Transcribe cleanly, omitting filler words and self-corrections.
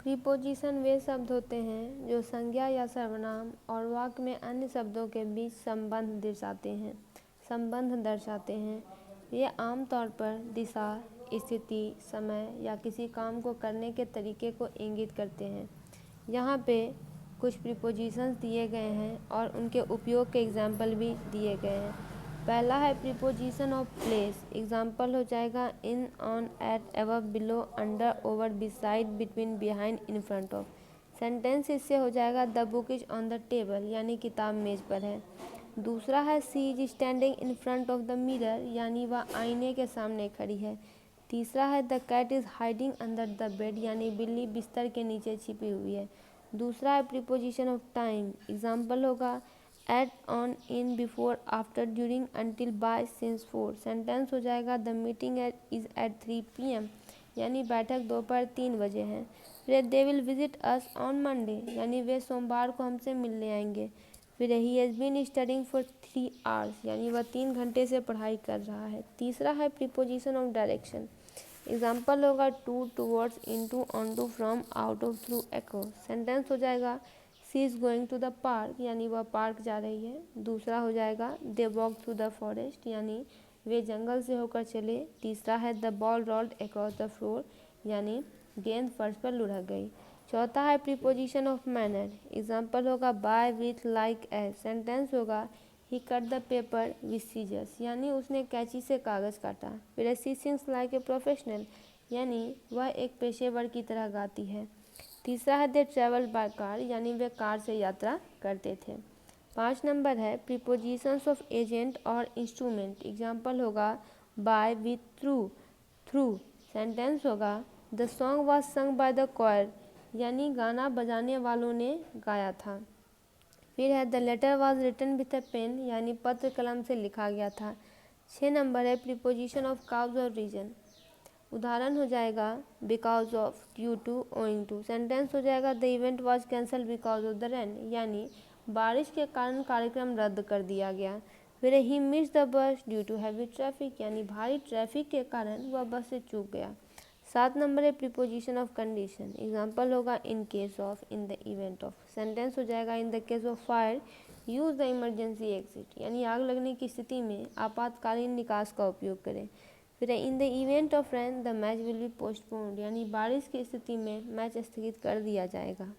Preposition वे शब्द होते हैं जो संज्ञा या सर्वनाम और वाक्य में अन्य शब्दों के बीच संबंध दर्शाते हैं। ये आमतौर पर दिशा, स्थिति, समय या किसी काम को करने के तरीके को इंगित करते हैं। यहाँ पे कुछ प्रीपोजिशंस दिए गए हैं और उनके उपयोग के एग्जाम्पल भी दिए गए हैं। पहला है प्रीपोजिशन ऑफ प्लेस। एग्जाम्पल हो जाएगा in, on, at, above, below, under, over, beside, between, behind, in front of. Sentence इससे हो जाएगा the book is on the table, यानी किताब मेज पर है। दूसरा है she is standing in front of the mirror, यानी वह आईने के सामने खड़ी है। तीसरा है the cat is hiding under the bed, यानी बिल्ली बिस्तर के नीचे छिपी हुई है। दूसरा है प्रीपोजिशन ऑफ टाइम। एग्जाम्पल होगा at, on, in, before, after, during, until, by, since, for. Sentence हो जाएगा the meeting is at 3 PM, यानी बैठक दोपहर 3 बजे है। फिर they will visit us on Monday, यानी वे सोमवार को हमसे मिलने आएंगे। फिर he has been studying for 3 hours, यानी वह 3 घंटे से पढ़ाई कर रहा है। तीसरा है प्रीपोजिशन ऑफ डायरेक्शन। एग्जाम्पल होगा to, towards, into, onto, from, out of, through, across. Sentence हो जाएगा she is going to the park, यानी वह पार्क जा रही है। दूसरा हो जाएगा they walk through the forest, यानी वे जंगल से होकर चले। तीसरा है the ball rolled across the floor, यानी गेंद फर्श पर लुढ़क गई। चौथा है प्रीपोजिशन ऑफ मैनर। एग्जाम्पल होगा by, with, like, as. Sentence होगा he cut the paper with scissors, यानी उसने कैंची से कागज़ काटा। फिर she sings like a professional, यानी वह एक पेशेवर की तरह गाती है। तीसरा है दे ट्रैवल बाय कार, यानी वे कार से यात्रा करते थे। 5 नंबर है प्रीपोजिशंस ऑफ एजेंट और इंस्ट्रूमेंट। एग्जाम्पल होगा by, with, through, through. Sentence होगा the song was sung by the choir, यानी गाना बजाने वालों ने गाया था। फिर है the letter was written with a pen, यानी पत्र कलम से लिखा गया था। 6 नंबर है प्रीपोजिशन ऑफ काउज और रीजन। उदाहरण हो जाएगा because of, due to, owing to. Sentence हो जाएगा the event was cancel because of the rain, यानी बारिश के कारण कार्यक्रम रद्द कर दिया गया। फिर he miss the bus due to heavy traffic, यानी भारी ट्रैफिक के कारण वह बस से चूक गया। 7 नंबर है प्रीपोजिशन ऑफ कंडीशन। एग्जाम्पल होगा in case of, in the event of. Sentence हो जाएगा in the case of fire use the emergency exit, यानी आग लगने की स्थिति में आपातकालीन निकास का उपयोग करें। फिर in the event of rain the match will be postponed, यानी बारिश की स्थिति में मैच स्थगित कर दिया जाएगा।